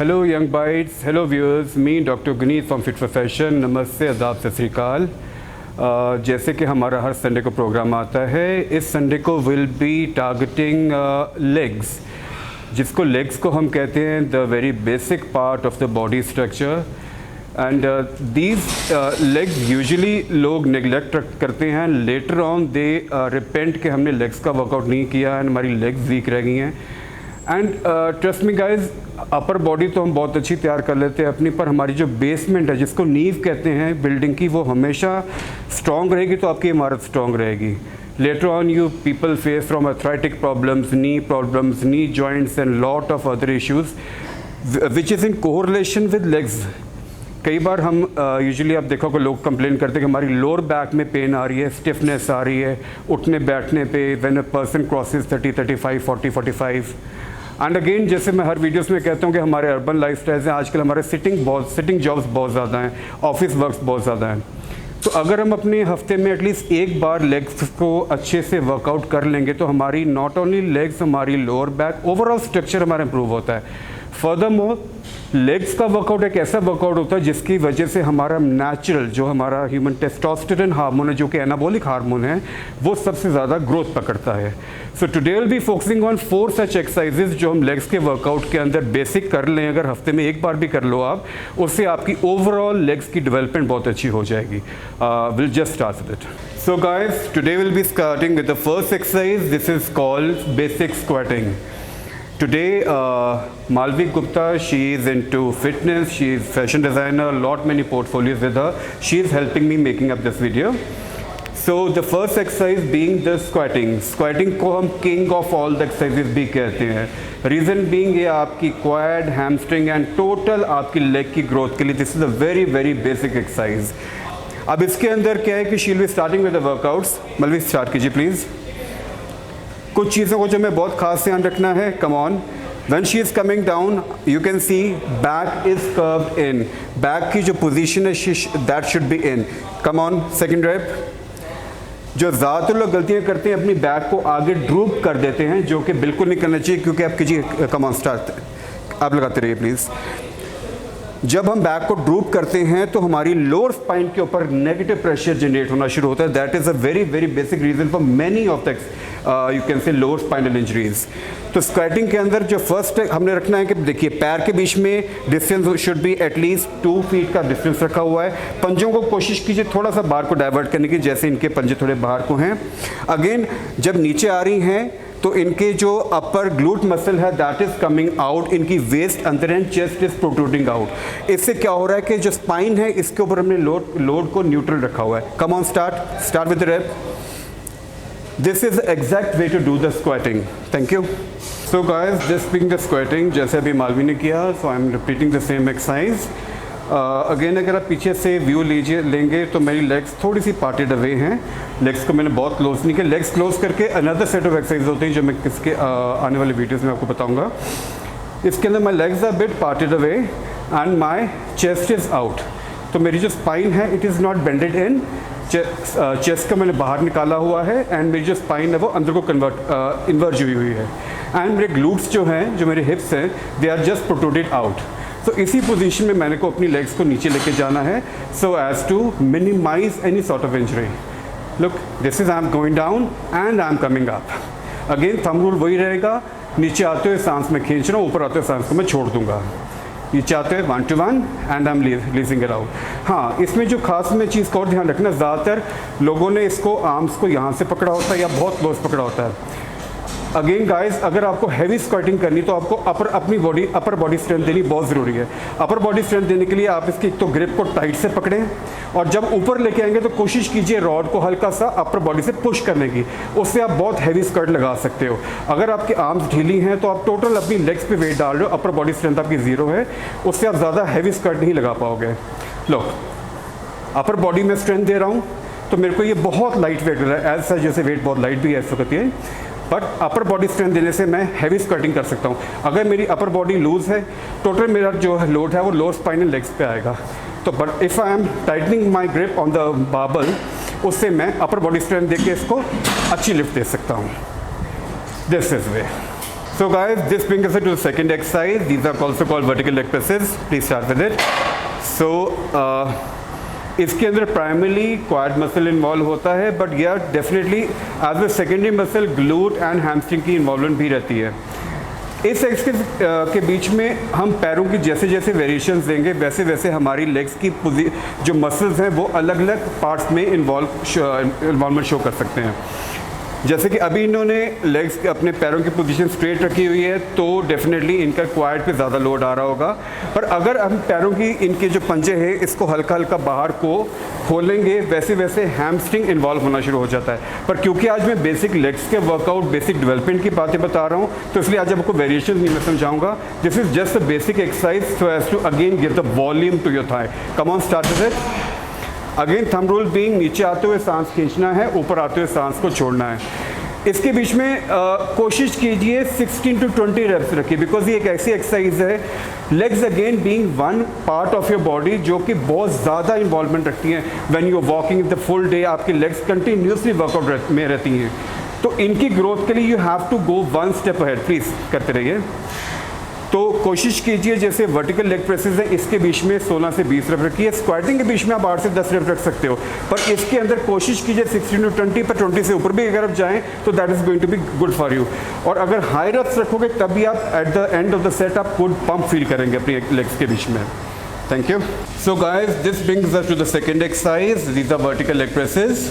Hello young bytes, hello viewers, me doctor Guneet from fit profession. नमस्ते, आदाब, सत श्री अकाल। जैसे कि हमारा हर संडे को प्रोग्राम आता है, इस संडे को विल बी टारगेटिंग लेग्स, जिसको लेग्स को हम कहते हैं the very basic part of the body structure. And these legs usually लोग नेगलेक्ट करते हैं। लेटर ऑन दे रिपेंट कि हमने लेग्स का वर्कआउट नहीं किया एंड हमारी लेग्स वीक रह गई हैं। And trust me guys, upper body तो हम बहुत अच्छी तैयार कर लेते हैं अपनी, पर हमारी जो बेसमेंट है, जिसको नींव कहते हैं बिल्डिंग की, वो हमेशा स्ट्रॉन्ग रहेगी तो आपकी इमारत स्ट्रॉन्ग रहेगी। Later on you people face from arthritic problems, knee joints and lot of other issues which is in correlation with legs. कई बार हम यूजुअली आप देखोगे लोग कंप्लेन करते हैं कि हमारी लोअर बैक में पेन आ रही है, स्टिफनेस आ रही है उठने बैठने पे, when a person crosses 30, 35, 40, 45। And again, जैसे मैं हर वीडियोस में कहता हूँ कि हमारे अर्बन लाइफस्टाइल्स हैं, आजकल हमारे सिटिंग जॉब्स बहुत ज़्यादा हैं, ऑफिस वर्क्स बहुत ज़्यादा हैं। तो अगर हम अपने हफ्ते में एटलीस्ट एक बार लेग्स को अच्छे से वर्कआउट कर लेंगे तो हमारी नॉट ओनली लेग्स, हमारी लोअर बैक, ओवरऑल स्ट्रक्चर हमारा इंप्रूव होता है। फर्दरमोर, लेग्स का वर्कआउट एक ऐसा वर्कआउट होता है जिसकी वजह से हमारा नेचुरल जो हमारा ह्यूमन टेस्टोस्टेरोन हार्मोन है, जो कि एनाबॉलिक हार्मोन है, वो सबसे ज़्यादा ग्रोथ पकड़ता है। So today will be focusing on 4 such exercises जो हम लेग्स के वर्कआउट के अंदर बेसिक कर लें। अगर हफ्ते में एक बार भी कर लो आप, उससे आपकी ओवरऑल लेग्स की डेवलपमेंट बहुत अच्छी हो जाएगी। विल जस्ट स्टार्ट विद इट। So guys, today will be starting with the first exercise. This is called basic squatting. Today, Malvi Gupta, she is into fitness, she is fashion designer, many portfolios with her. She is helping me making up this video. So the first exercise being the squatting. Squatting को हम king of all the exercises भी कहते हैं. Reason being ये आपकी quad, hamstring and total आपकी leg की growth के लिए this is a very very basic exercise. अब इसके अंदर क्या है कि she will be starting with the workouts. Malvi start कीजिए please. कुछ चीज़ों को जो मैं बहुत खास ध्यान रखना है. Come on. When she is coming down, you can see back is curved in. Back की जो position है that should be in. Come on, second rep. जो ज़्यादातर लोग गलतियाँ करते हैं, अपनी बैक को आगे ड्रूप कर देते हैं, जो कि बिल्कुल नहीं करना चाहिए, क्योंकि आप कीजिए. कम ऑन, स्टार्ट. आप लगाते रहिए प्लीज़. जब हम बैक को ड्रूप करते हैं तो हमारी लोअर स्पाइन के ऊपर नेगेटिव प्रेशर जनरेट होना शुरू होता है. That is a very very basic reason for many of the you can से लोअर स्पाइनल इंजरीज. तो स्क्वाटिंग के अंदर जो फर्स्ट हमने रखना है कि देखिए पैर के बीच में distance should be at least 2 feet का डिस्टेंस रखा हुआ है. पंजों को कोशिश कीजिए थोड़ा सा बाहर को डाइवर्ट करने की, जैसे इनके पंजे थोड़े बाहर को हैं. अगेन, जब नीचे आ रही हैं तो इनके जो अपर ग्लूट मसल है दैट इज कमिंग आउट, इनकी वेस्ट अंदर and chest is protruding out. इससे क्या हो रहा है कि जो स्पाइन है इसके ऊपर हमने लोड को न्यूट्रल रखा हुआ है. Come on, start with the rep. This is exact way to do the squatting. Thank you. So guys, this being the squatting, जैसे अभी मालवी ने किया, so I am repeating the same exercise. Again, अगर आप पीछे से व्यू लेंगे तो मेरी लेग्स थोड़ी सी पार्टेड अवे हैं. लेग्स को मैंने बहुत क्लोज नहीं किया. लेग्स क्लोज करके अनदर सेट ऑफ एक्सरसाइज होती हैं जो मैं किसके आने वाले वीडियोस में आपको बताऊंगा. इसके अंदर my legs are bit parted away and my chest is out. तो मेरी जो स्पाइन है it is not bended in. Chest का मैंने बाहर निकाला हुआ है एंड मेरी जो स्पाइन है वो अंदर को इन्वर्ज हुई है. एंड मेरे ग्लूट्स जो हैं, जो मेरे हिप्स हैं, they are just protruded out. तो इसी पोजीशन में मैंने को अपनी लेग्स को नीचे लेके जाना है, so as to minimise any sort of injury. Look, this is I am going down and I am coming up. Again, thumb rule वही रहेगा. नीचे आते हुए सांस में खींच रहा हूँ, ऊपर आते हुए सांस को मैं छोड़ दूंगा. नीचे आते हुए 1 to 1 and I M releasing it out. हाँ, इसमें जो खास में चीज़ का और ध्यान रखना, ज़्यादातर लोगों ने इसको आर्म्स को यहाँ से पकड़ा होता है या बहुत क्लोज पकड़ा होता है. अगेन गाइस, अगर आपको हैवी स्क्वाटिंग करनी तो आपको अपर बॉडी स्ट्रेंथ देनी बहुत ज़रूरी है. अपर बॉडी स्ट्रेंथ देने के लिए आप इसकी तो ग्रिप को टाइट से पकड़ें, और जब ऊपर लेके आएंगे तो कोशिश कीजिए रॉड को हल्का सा अपर बॉडी से पुश करने की. उससे आप बहुत हैवी स्क्वाट लगा सकते हो. अगर आपकी आर्म्स ढीली हैं तो आप टोटल अपनी लेग्स पे वेट डाल रहे हो, अपर बॉडी स्ट्रेंथ आपकी 0 है, उससे आप ज़्यादा हैवी स्क्वाट नहीं लगा पाओगे. लो, अपर बॉडी में स्ट्रेंथ दे रहा हूँ तो मेरे को ये बहुत लाइट वेट लग रहा है. एज सच जैसे वेट बहुत लाइट भी है इस वक्त ये, बट अपर बॉडी स्ट्रेंथ देने से मैं हैवी स्क्वाटिंग कर सकता हूँ. अगर मेरी अपर बॉडी लूज है, टोटल मेरा जो लोड है वो लोअर स्पाइनल लेग्स पे आएगा. तो but if I am tightening my grip on the barbell, उससे मैं अपर बॉडी स्ट्रेंथ दे के इसको अच्छी लिफ्ट दे सकता हूँ. This is way. So guys, this brings us to the second exercise. These are also called vertical leg presses. Please start with it. So इसके अंदर primarily quad muscle involve होता है, but या definitely as a secondary muscle glute and hamstring की involvement भी रहती है। इस एक्सरसाइज के बीच में हम पैरों की जैसे जैसे वेरिएशंस देंगे वैसे वैसे हमारी लेग्स की जो मसल्स हैं वो अलग अलग पार्ट्स में इन्वॉल्वमेंट शो कर सकते हैं। जैसे कि अभी इन्होंने लेग्स अपने पैरों की पोजीशन स्ट्रेट रखी हुई है तो डेफिनेटली इनका क्वाड पे ज़्यादा लोड आ रहा होगा, पर अगर हम पैरों की इनके जो पंजे हैं इसको हल्का हल्का बाहर को खोलेंगे वैसे वैसे हैमस्ट्रिंग इन्वॉल्व होना शुरू हो जाता है। पर क्योंकि आज मैं बेसिक लेग्स के वर्कआउट बेसिक डेवलपमेंट की बातें बता रहा हूँ तो इसलिए आज आपको वेरिएशन नहीं मैं समझाऊंगा। This is just a basic exercise so as to again give the volume to your thigh. Come on, start with it. Again thumb rule being नीचे आते हुए सांस खींचना है, ऊपर आते हुए सांस को छोड़ना है। इसके बीच में कोशिश कीजिए 16 to 20 रेप्स रखिए, बिकॉज ये एक ऐसी एक्सरसाइज है legs again being one part of your body जो कि बहुत ज़्यादा इन्वॉल्वमेंट रखती हैं। When you walking the full day आपकी लेग्स कंटिन्यूसली वर्कआउट में रहती हैं, तो इनकी ग्रोथ के लिए you have to go one step ahead. Please करते रहिए। तो कोशिश कीजिए जैसे वर्टिकल लेग प्रेसेस है इसके बीच में 16 से 20 रेप रखिए। स्क्वाटिंग के बीच में आप 8 से 10 रेप रख सकते हो, पर इसके अंदर कोशिश कीजिए 16 to 20, पर 20 से ऊपर भी अगर आप जाएं तो that is going to be good for you. और अगर हाई रेप्स रखोगे तब भी आप at the end of the set आप गुड पंप फील करेंगे अपनी लेग्स के बीच में। Thank you. So guys, this brings us to the second exercise. These are vertical leg presses.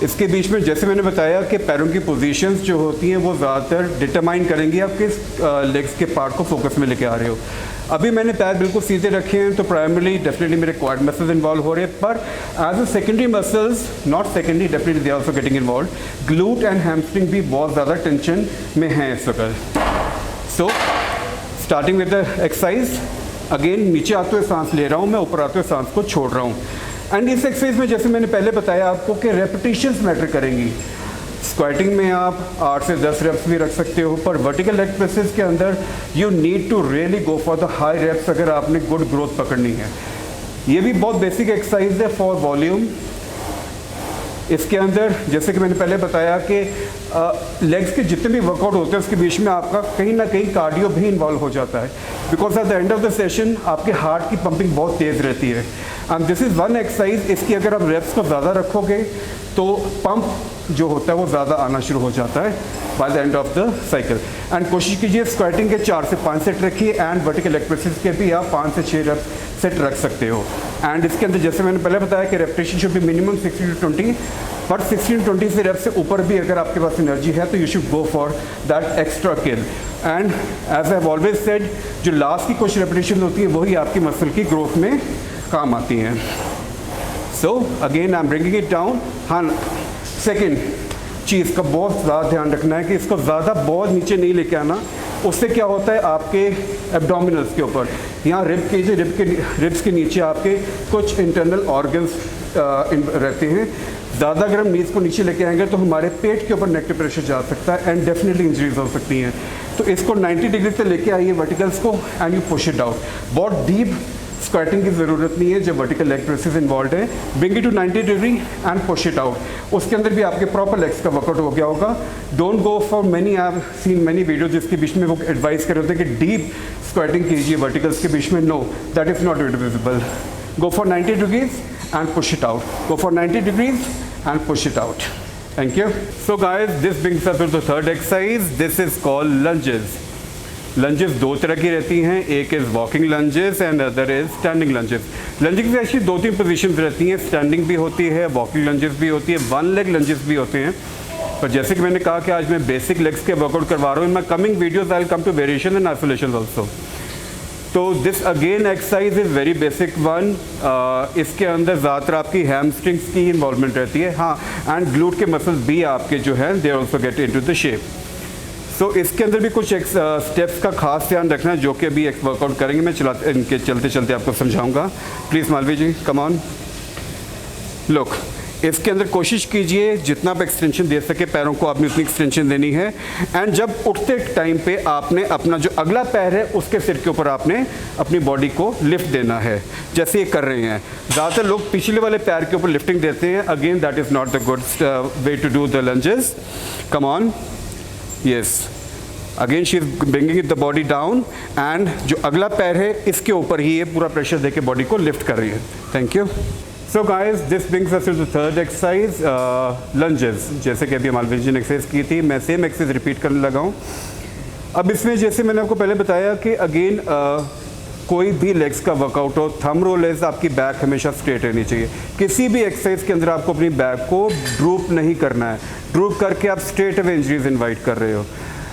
इसके बीच में जैसे मैंने बताया कि पैरों की पोजीशंस जो होती हैं वो ज़्यादातर डिटरमाइन करेंगी आप किस लेग्स के पार्ट को फोकस में लेके आ रहे हो। अभी मैंने पैर बिल्कुल सीधे रखे हैं तो प्राइमरली डेफिनेटली मेरे क्वाड मसल्स इन्वॉल्व हो रहे हैं, पर as a secondary muscles, not secondary, definitely they are also getting involve. Glute and hamstring भी बहुत ज़्यादा टेंशन में हैं इस वक्त। So starting with the exercise, again नीचे आते हुए सांस ले रहा हूँ मैं, ऊपर आते हुए सांस को छोड़ रहा हूँ। एंड इस एक्सरसाइज में जैसे मैंने पहले बताया आपको कि रेपिटेशंस मैटर करेंगी। स्क्वाटिंग में आप 8 से 10 रेप्स भी रख सकते हो, पर वर्टिकल लेग प्रेसेस के अंदर you need to really go for the high reps अगर आपने गुड ग्रोथ पकड़नी है। ये भी बहुत बेसिक एक्सरसाइज है फॉर वॉल्यूम। इसके अंदर जैसे कि मैंने पहले बताया कि लेग्स के जितने भी वर्कआउट होते हैं उसके बीच में आपका कहीं ना कहीं कार्डियो भी इन्वॉल्व हो जाता है, because at the end of the session आपके हार्ट की पंपिंग बहुत तेज़ रहती है। And this is one exercise, इसकी अगर आप रेप्स को ज़्यादा रखोगे तो पंप जो होता है वो ज़्यादा आना शुरू हो जाता है bye the end of the cycle. And कोशिश कीजिए स्क्वाटिंग के 4 से 5 सेट रखिए एंड वर्टिकल लेग प्रेसेस के भी आप 5 से 6 रेप्स सेट रख सकते हो। एंड इसके अंदर जैसे मैंने पहले बताया कि repetition should be minimum 16 to 20, पर 16 to 20 से रेप्स से ऊपर भी अगर आपके पास एनर्जी है तो you should go for that extra kill. And as I have always said, जो लास्ट की कुछ रेपिटेशन होती है वही आपकी मसल की ग्रोथ में काम आती हैं। So again I am bringing it down. हाँ, सेकेंड चीज़ का बहुत ज़्यादा ध्यान रखना है कि इसको ज़्यादा बहुत नीचे नहीं लेके आना। उससे क्या होता है आपके एब्डोमिनल्स के ऊपर, यहाँ रिब्स के नीचे आपके कुछ इंटरनल ऑर्गन्स रहते हैं। ज़्यादा अगर हम नीज को नीचे लेके आएंगे तो हमारे पेट के ऊपर नेगेटिव प्रेशर जा सकता है एंड डेफिनेटली इंजरीज हो सकती हैं। तो इसको 90 डिग्री तक लेके आइए वर्टिकल्स को and you push it out. बहुत डीप स्क्वाटिंग की ज़रूरत नहीं है जब वर्टिकल लेग प्रेसेस इन्वॉल्व है। Bring it to 90 degree and push it out. उसके अंदर भी आपके प्रॉपर लेग्स का वर्कआउट हो गया होगा। Don't go for many, I have seen many video जिसके बीच में वो एडवाइस कर रहे होते हैं कि डीप स्क्वाटिंग कीजिए वर्टिकल्स के बीच में। No, that is not visible. Go for 90 degrees and push it out. Go for 90 degrees and push it out. Thank you. So guys, this brings us to the third exercise. This is called lunges. Lunges दो तरह की रहती हैं, एक is walking lunges and other is standing lunges. Lunging में actually 2-3 positions रहती हैं, standing भी होती है, वॉकिंग लंजेस भी होती है, वन लेग लंजेस भी होते हैं। पर जैसे कि मैंने कहा कि आज मैं बेसिक लेग्स के वर्कआउट करवा रहा हूँ। In my coming videos I will come to variation and isolation also. तो this again exercise is very basic one. इसके अंदर ज़्यादातर आपकी हैमस्ट्रिंग्स की इन्वॉल्वमेंट रहती है, हाँ, एंड ग्लूट के मसल्स भी आपके जो हैं they also get into the shape. So इसके अंदर भी कुछ स्टेप्स का खास ध्यान रखना है जो कि अभी एक वर्कआउट करेंगे। मैं इनके चलते चलते आपको समझाऊंगा। Please Malvi ji, come on. Look, इसके अंदर कोशिश कीजिए जितना आप एक्सटेंशन दे सके पैरों को आपने उतनी एक्सटेंशन देनी है। एंड जब उठते टाइम पे आपने अपना जो अगला पैर है उसके सिर के ऊपर आपने अपनी बॉडी को लिफ्ट देना है, जैसे ये कर रहे हैं। ज़्यादातर लोग पिछले वाले पैर के ऊपर लिफ्टिंग देते हैं। Again that is not the good way to do the lunges. Come on, yes. Again she is bringing it the body down and जो अगला पैर है इसके ऊपर ही ये पूरा प्रेशर देके बॉडी को लिफ्ट कर रही है। Thank you. So guys, this brings us to the third exercise, lunges. जैसे कि अभी मालविजन एक्सरसाइज की थी, मैं सेम एक्सरसाइज रिपीट करने लगा हूँ। अब इसमें जैसे मैंने आपको पहले बताया कि अगेन कोई भी लेग्स का वर्कआउट हो, थंब रोल इज आपकी बैक हमेशा स्ट्रेट रहनी चाहिए। किसी भी एक्सरसाइज के अंदर आपको अपनी बैक को ड्रूप नहीं करना है। ड्रूप करके आप स्ट्रेट अवे इंजरीज इन्वाइट कर रहे हो।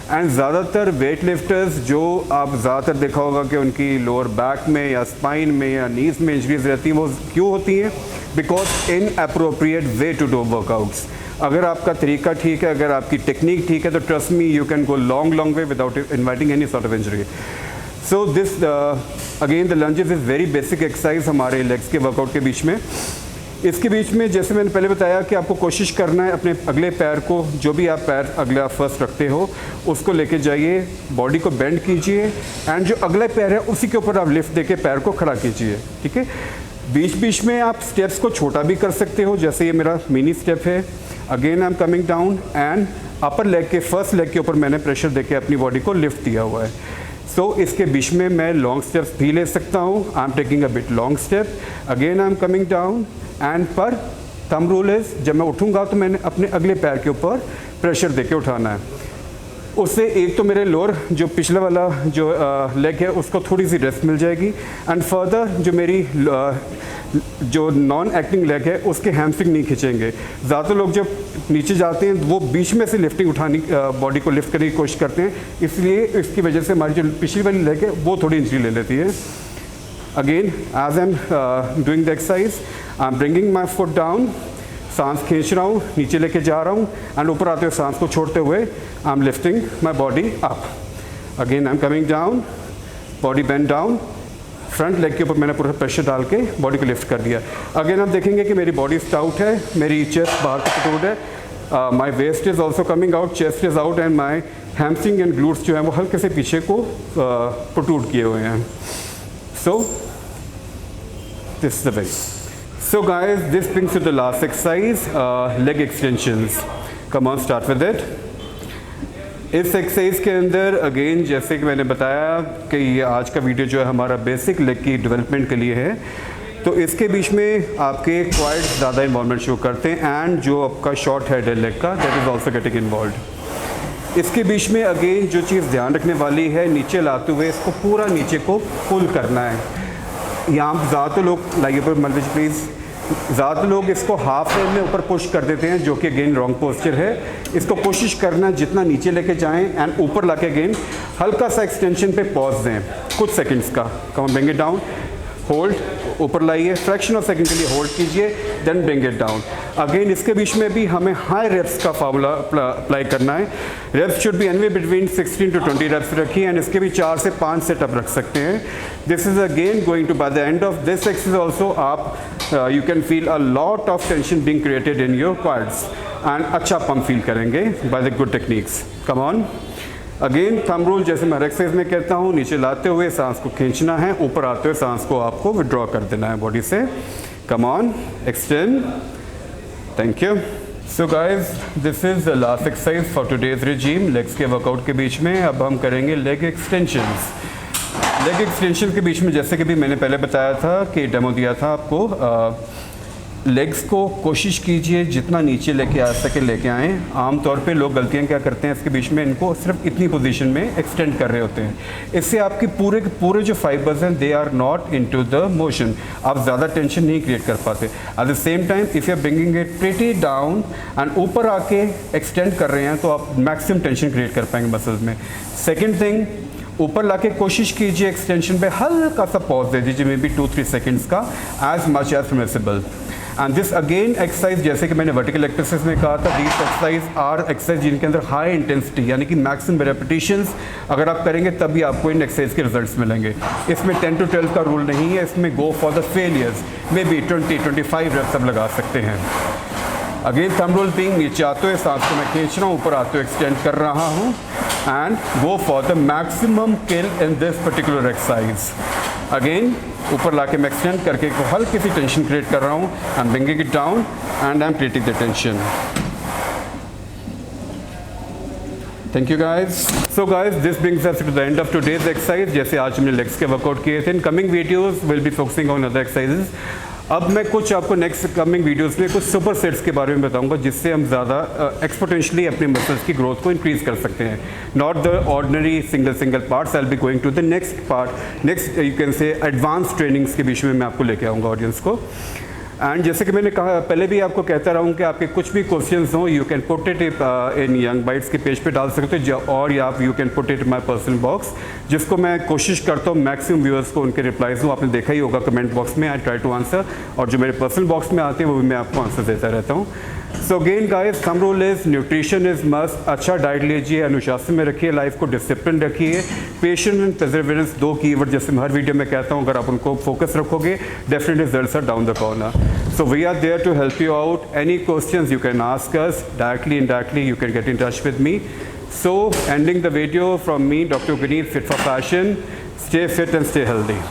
एंड ज़्यादातर वेट लिफ्टर्स जो आप ज़्यादातर देखा होगा कि उनकी लोअर बैक में या स्पाइन में या नीज में इंजरीज रहती हैं, वो क्यों होती हैं? Because inappropriate way to do workouts. अगर आपका तरीका ठीक है, अगर आपकी टेक्निक ठीक है, तो trust me you can go long way without inviting any sort of injury. So this again the lunges is very basic exercise हमारे लेग्स के वर्कआउट के बीच में। इसके बीच में जैसे मैंने पहले बताया कि आपको कोशिश करना है अपने अगले पैर को, जो भी आप पैर अगला फर्स्ट रखते हो उसको लेके जाइए, बॉडी को बेंड कीजिए एंड जो अगला पैर है उसी के ऊपर आप लिफ्ट देके पैर को खड़ा कीजिए। ठीक है, बीच बीच में आप स्टेप्स को छोटा भी कर सकते हो, जैसे ये मेरा मिनी स्टेप है। Again I am coming down and upper leg के फर्स्ट लेग के ऊपर मैंने प्रेशर देके अपनी बॉडी को लिफ्ट दिया हुआ है। सो इसके बीच में मैं लॉन्ग स्टेप्स भी ले सकता हूँ। I am taking a bit long step. Again I am coming down and पर थंब रूल इज जब मैं उठूँगा तो मैंने अपने अगले पैर के ऊपर प्रेशर देके उठाना है। उससे एक तो मेरे लोअर जो पिछला वाला जो लेग है उसको थोड़ी सी रेस्ट मिल जाएगी एंड फर्दर जो मेरी जो नॉन एक्टिंग लेग है उसके हैमस्ट्रिंग नहीं खींचेंगे। ज़्यादातर लोग जब नीचे जाते हैं वो बीच में से लिफ्टिंग उठाने बॉडी को लिफ्ट करने की कोशिश करते हैं, इसलिए इसकी वजह से हमारी जो पिछली वाली लेग है वो थोड़ी इंजरी ले लेती है। Again as I am doing the exercise I am bringing my foot down, सांस खींच रहा हूँ, नीचे लेके जा रहा हूँ एंड ऊपर आते हुए सांस को छोड़ते हुए I am lifting my body up. Again I am coming down, body bend down, front leg के ऊपर मैंने पूरा प्रेशर डाल के बॉडी को लिफ्ट कर दिया। अगेन आप देखेंगे कि मेरी बॉडी स्टाउट है, मेरी चेस्ट बाहर की प्रोट्रूड है, माई waste is also coming out, chest is out and my hamstring and glutes जो हैं वो हल्के से पीछे को प्रोट्रूड किए हुए हैं। So this is the way. So guys, this brings to the last exercise, leg extensions. Come on, start with it. इस एक्सरसाइज के अंदर अगेन जैसे कि मैंने बताया कि ये आज का वीडियो जो है हमारा बेसिक लेग की डेवलपमेंट के लिए है, तो इसके बीच में आपके क्वाड्स ज़्यादा इन्वॉल्वमेंट शो करते हैं एंड जो आपका शॉर्ट हेड है लेग का that is also getting involve. इसके बीच में अगेन जो चीज़ ध्यान रखने वाली है, नीचे लाते हुए इसको पूरा नीचे को पुल करना है। यहाँ ज़्यादातर लोग लाइए पर मलविज प्लीज़, ज़्यादातर लोग इसको हाफ रेल में ऊपर पुश कर देते हैं जो कि अगेन रॉन्ग पोस्चर है। इसको कोशिश करना जितना नीचे लेके जाएं एंड ऊपर लाके अगेन हल्का सा एक्सटेंशन पे पॉज दें कुछ सेकंड्स का। Come bring it down, hold, ऊपर लाइए, फ्रैक्शन ऑफ सेकंड के लिए होल्ड कीजिए, then bring it down. Again इसके बीच में भी हमें हाई रेप्स का फार्मूला अप्लाई करना है। Reps should be anyway between 16 to 20 reps रखिए एंड इसके भी 4 से 5 सेटअप रख सकते हैं। This is again going to by the end of this exercise also आप you can feel a lot of tension being created in your quads and अच्छा pump feel करेंगे by the good techniques. Come on. Again thumb rule जैसे मैं exercise में कहता हूँ, नीचे लाते हुए सांस को खींचना है, ऊपर आते हुए सांस को आपको विड्रॉ कर देना है बॉडी से। Come on, extend, thank you. So guys, this is the last exercise for today's regime. Legs के वर्कआउट के बीच में अब हम करेंगे लेग एक्सटेंशंस। लेग एक्सटेंशन के बीच में जैसे कि भी मैंने पहले बताया था कि डेमो दिया था आपको, लेग्स को कोशिश कीजिए जितना नीचे लेके आ सके लेके आएँ। आमतौर पे लोग गलतियाँ क्या करते हैं इसके बीच में, इनको सिर्फ इतनी पोजीशन में एक्सटेंड कर रहे होते हैं। इससे आपकी पूरे जो फाइबर्स हैं they are not into the motion, आप ज़्यादा टेंशन नहीं क्रिएट कर पाते। At the same time if you are bringing it pretty down and ऊपर आके एक्सटेंड कर रहे हैं तो आप मैक्सिमम टेंशन क्रिएट कर पाएंगे मसल्स में। सेकेंड थिंग, ऊपर लाके कोशिश कीजिए एक्सटेंशन पे हल्का सा पॉज दे दीजिए, मे बी 2-3 सेकेंड्स का, as much as permissible. And this again exercise जैसे कि मैंने वर्टिकल एक्सरसाइज में कहा था, दीज एक्सरसाइज आर एक्सरसाइज जिनके अंदर हाई इंटेंसिटी यानी कि मैक्सिमम रेपिटेशंस अगर आप करेंगे तभी आपको इन एक्सरसाइज के रिजल्ट्स मिलेंगे। इसमें 10 to 12 का रूल नहीं है, इसमें go for the failures, maybe 20-25 reps आप लगा सकते हैं। अगेन थंब रूल बीइंग, नीचे आते हुए सांस को मैं खींच रहा हूँ, ऊपर आते हुए एक्सटेंड कर रहा हूँ and go for the maximum kill in this particular exercise. Again ऊपर लाके मैं एक्सटेंड करके को हल्की सी टेंशन क्रिएट कर रहा हूँ, I am bringing it down and I am creating the tension. Thank you guys. So guys, this brings us to the end of today's exercise. जैसे आज हमने लेग्स के वर्कआउट किए थे, in coming videos will be focusing on other exercises. अब मैं कुछ आपको नेक्स्ट कमिंग वीडियोस में कुछ सुपर सेट्स के बारे में बताऊंगा, जिससे हम ज़्यादा एक्सपोनेंशियली अपने मसल्स की ग्रोथ को इंक्रीज कर सकते हैं। Not the ordinary single parts, I will be going to the next part, next you can say advance trainings के बीच में मैं आपको लेके आऊँगा ऑडियंस को। एंड जैसे कि मैंने कहा पहले भी आपको कहता रहा हूँ कि आपके कुछ भी क्वेश्चंस हों, you can put it in young bytes के पेज पे डाल सकते हो, और या आप you can put it my personal box, जिसको मैं कोशिश करता हूँ मैक्सिमम व्यूअर्स को उनके रिप्लाईज दूँ। आपने देखा ही होगा कमेंट बॉक्स में, आई ट्राई टू आंसर, और जो मेरे पर्सनल बॉक्स में आते हैं वो भी मैं आपको आंसर देता रहता हूँ। So again guys, thumb rule is nutrition is must. अच्छा डाइट लीजिए, अनुशासन में रखिए, लाइफ को डिसिप्लिन रखिए, पेशेंस एंड परसेवरेंस, दो कीवर्ड जैसे मैं हर वीडियो में कहता हूँ, अगर आप उनको फोकस रखोगे definitely results are down the corner. So we are there to help you out. Any questions you can ask us directly, indirectly, you can get in touch with me. So ending the video from me, Dr. Guneet, Fit for Fashion. Stay fit and stay healthy.